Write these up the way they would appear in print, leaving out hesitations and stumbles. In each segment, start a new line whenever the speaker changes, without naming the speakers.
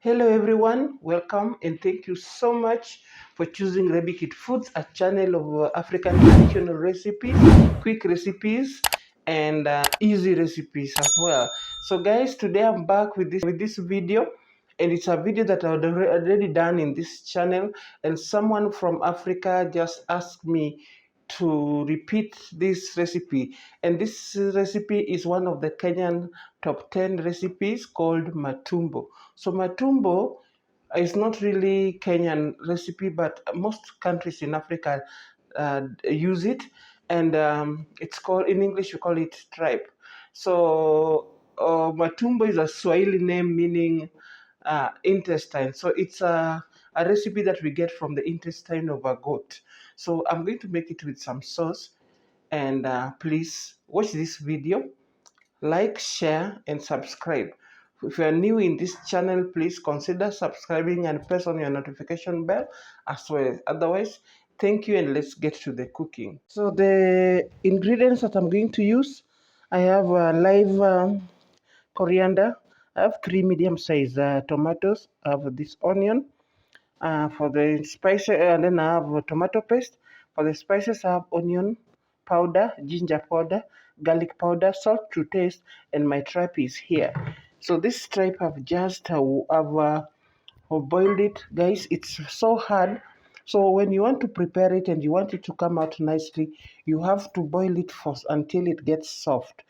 Hello everyone, welcome and thank you so much for choosing Rebikit Foods, a channel of African traditional recipes, quick recipes, and easy recipes as well. So guys, today I'm back with this video, and it's a video that I've already done in this channel, and someone from Africa just asked me to repeat this recipe, and this recipe is one of the Kenyan top 10 recipes called Matumbo. So Matumbo is not really Kenyan recipe, but most countries in Africa use it, and it's called, in English we call it tripe. So Matumbo is a Swahili name meaning intestine. So it's a recipe that we get from the intestine of a goat. So I'm going to make it with some sauce, and please watch this video, like, share, and subscribe. If you are new in this channel, please consider subscribing and press on your notification bell as well. Otherwise, thank you, and let's get to the cooking. So the ingredients that I'm going to use, I have live coriander. I have 3 medium-sized tomatoes. I have this onion for the spices, and then I have tomato paste. For the spices, I have onion powder, ginger powder, garlic powder, salt to taste, and my tripe is here. So this tripe I've just boiled it, guys. It's so hard. So when you want to prepare it and you want it to come out nicely, you have to boil it first until it gets soft.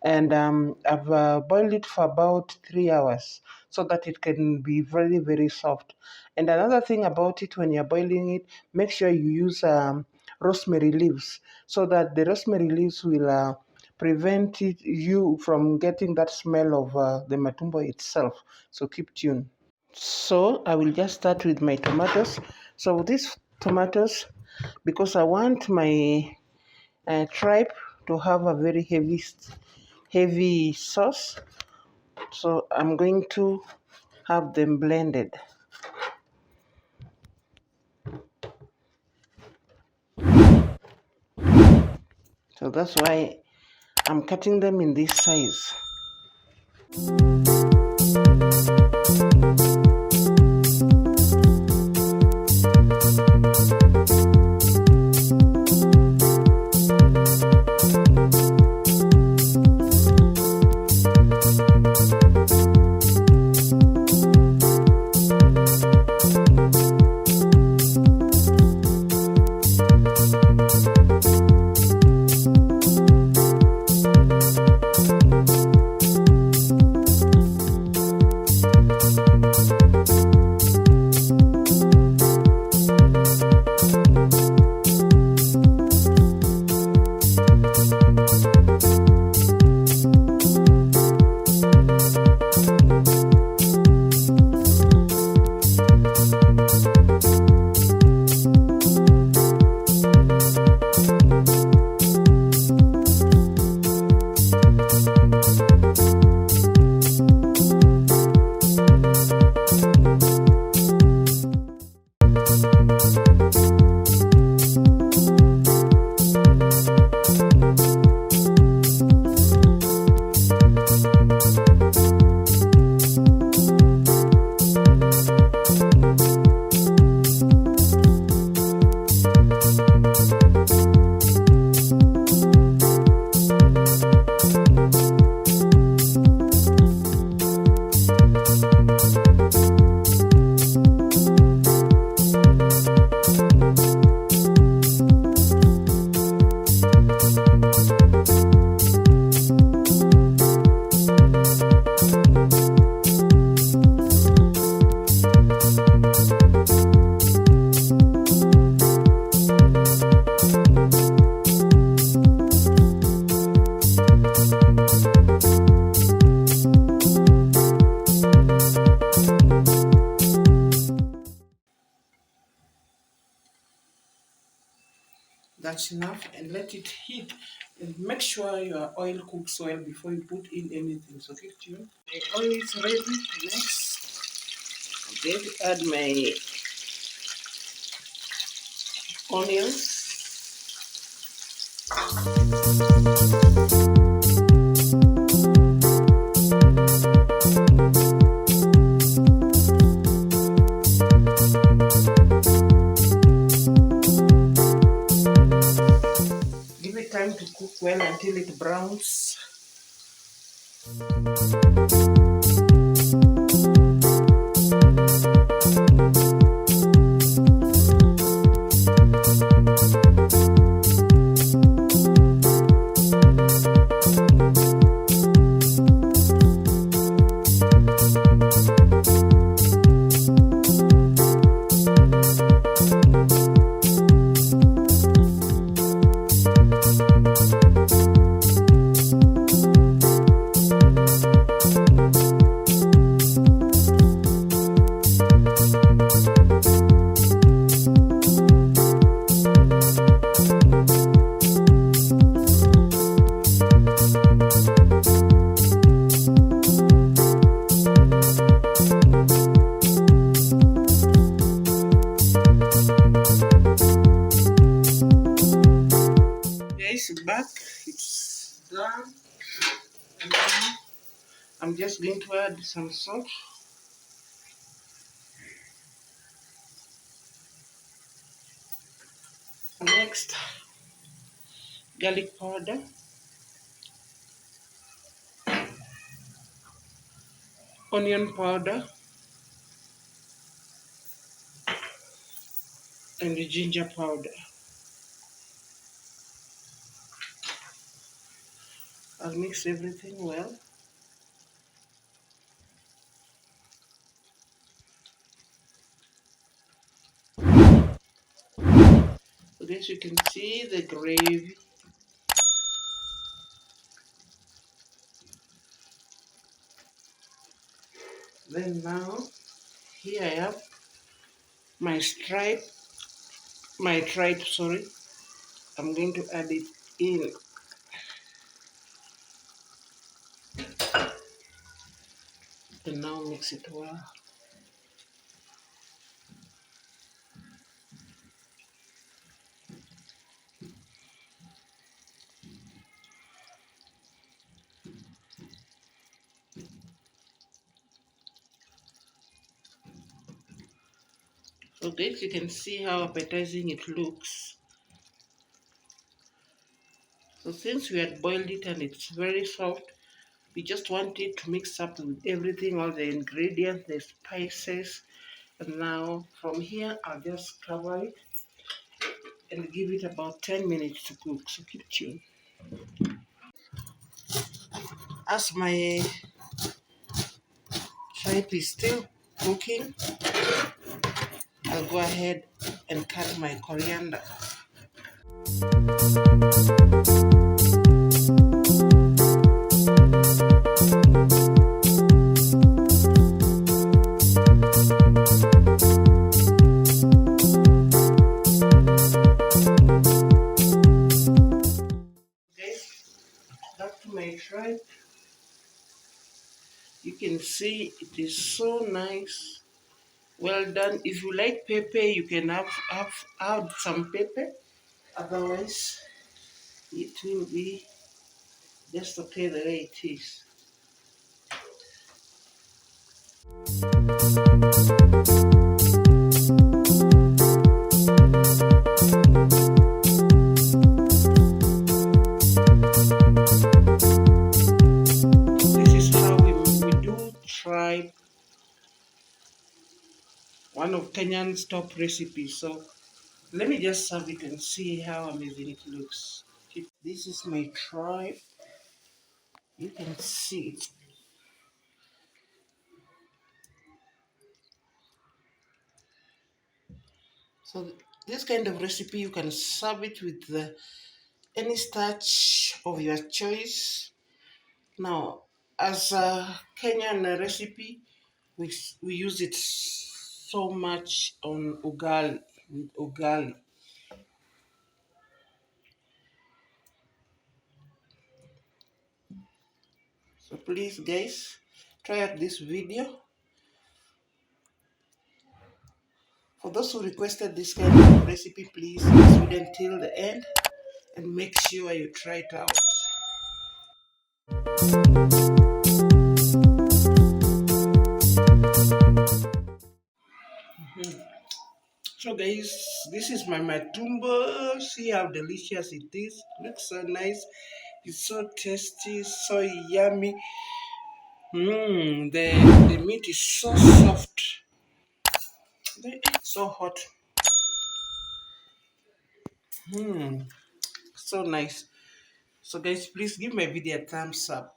And I've boiled it for about 3 hours so that it can be very, very soft. And another thing about it, when you're boiling it, make sure you use rosemary leaves, so that the rosemary leaves will prevent you from getting that smell of the matumbo itself. So keep tuned. So I will just start with my tomatoes. So these tomatoes, because I want my tripe to have a very heavy sauce, so I'm going to have them blended. So that's why I'm cutting them in this size. That's enough, and let it heat, and make sure your oil cooks well before you put in anything. So keep tuned. My oil is ready. Next, I'm going to add my onions. until it browns. Back, it's done. And now I'm just going to add some salt. Next, garlic powder, onion powder, and the ginger powder. I'll mix everything well. So as you can see, the gravy. Then now, here I have my tripe, sorry. I'm going to add it in. And now mix it well. So guys, you can see how appetizing it looks. So since we had boiled it and it's very soft, we just want it to mix up with everything, all the ingredients, the spices. And now from here, I'll just cover it and give it about 10 minutes to cook. So keep tuned. As my tripe is still cooking, I'll go ahead and cut my coriander. Back to my tripe. You can see it is so nice. Well done. If you like pepper, you can add some pepper. Otherwise, it will be just okay the way it is. This is how we do tripe, one of Kenyan's top recipes. So let me just serve it and see how amazing it looks. This is my tripe. You can see it. So this kind of recipe, you can serve it with any starch of your choice. Now, as a Kenyan recipe, we use it so much on ugali, with ugali. So please guys, try out this video. For those who requested this kind of recipe, please watch it until the end and make sure you try it out. So guys, this is my matumbo. See how delicious it is. Looks so nice. It's so tasty, so yummy. The meat is so soft, so hot. So nice. So guys, please give my video a thumbs up.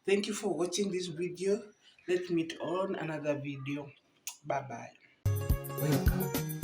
Thank you for watching this video. Let's meet on another video. Bye bye. Welcome.